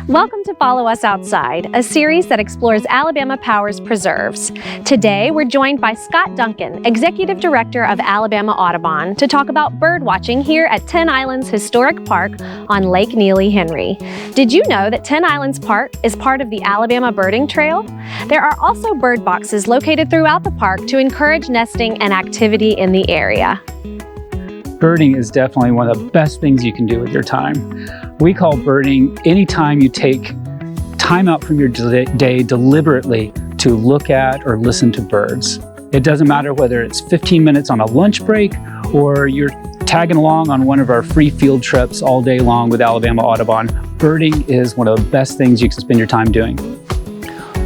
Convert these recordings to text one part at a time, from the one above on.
Welcome to Follow Us Outside, a series that explores Alabama Power's preserves. Today, we're joined by Scott Duncan, Executive Director of Alabama Audubon, to talk about bird watching here at Ten Islands Historic Park on Lake Neely Henry. Did you know that Ten Islands Park is part of the Alabama Birding Trail? There are also bird boxes located throughout the park to encourage nesting and activity in the area. Birding is definitely one of the best things you can do with your time. We call birding any time you take time out from your day deliberately to look at or listen to birds. It doesn't matter whether it's 15 minutes on a lunch break or you're tagging along on one of our free field trips all day long with Alabama Audubon. Birding is one of the best things you can spend your time doing.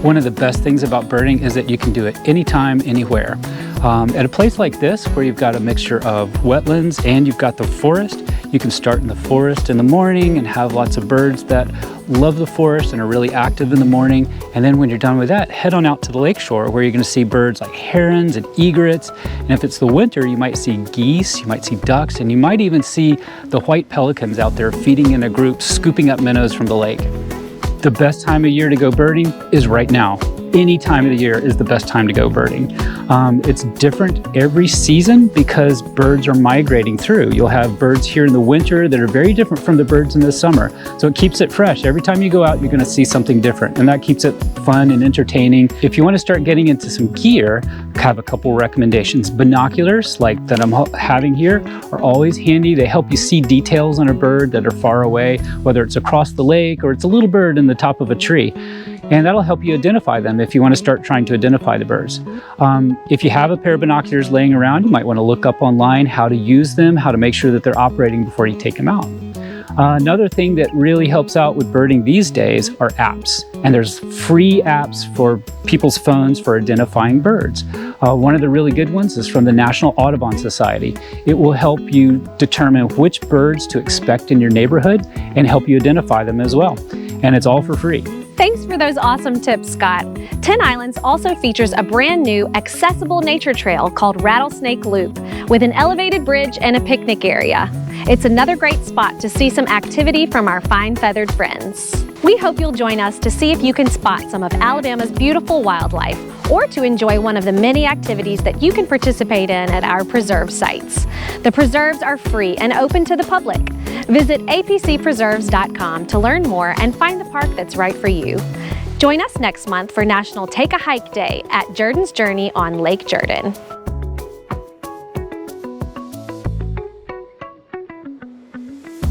One of the best things about birding is that you can do it anytime, anywhere. At a place like this, where you've got a mixture of wetlands and you've got the forest, you can start in the forest in the morning and have lots of birds that love the forest and are really active in the morning. And then when you're done with that, head on out to the lakeshore where you're going to see birds like herons and egrets. And if it's the winter, you might see geese, you might see ducks, and you might even see the white pelicans out there feeding in a group, scooping up minnows from the lake. The best time of year to go birding is right now. Any time of the year is the best time to go birding. It's different every season because birds are migrating through. You'll have birds here in the winter that are very different from the birds in the summer. So it keeps it fresh. Every time you go out, you're going to see something different, and that keeps it fun and entertaining. If you want to start getting into some gear, I have a couple recommendations. Binoculars, like that I'm having here, are always handy. They help you see details on a bird that are far away, whether it's across the lake or it's a little bird in the top of a tree. And that'll help you identify them if you want to start trying to identify the birds. If you have a pair of binoculars laying around, you might want to look up online how to use them, how to make sure that they're operating before you take them out. Another thing that really helps out with birding these days are apps. And there's free apps for people's phones for identifying birds. One of the really good ones is from the National Audubon Society. It will help you determine which birds to expect in your neighborhood and help you identify them as well. And it's all for free. Thanks for those awesome tips, Scott. Ten Islands also features a brand new accessible nature trail called Rattlesnake Loop with an elevated bridge and a picnic area. It's another great spot to see some activity from our fine-feathered friends. We hope you'll join us to see if you can spot some of Alabama's beautiful wildlife or to enjoy one of the many activities that you can participate in at our preserve sites. The preserves are free and open to the public. Visit apcpreserves.com to learn more and find the park that's right for you. Join us next month for National Take a Hike Day at Jordan's Journey on Lake Jordan.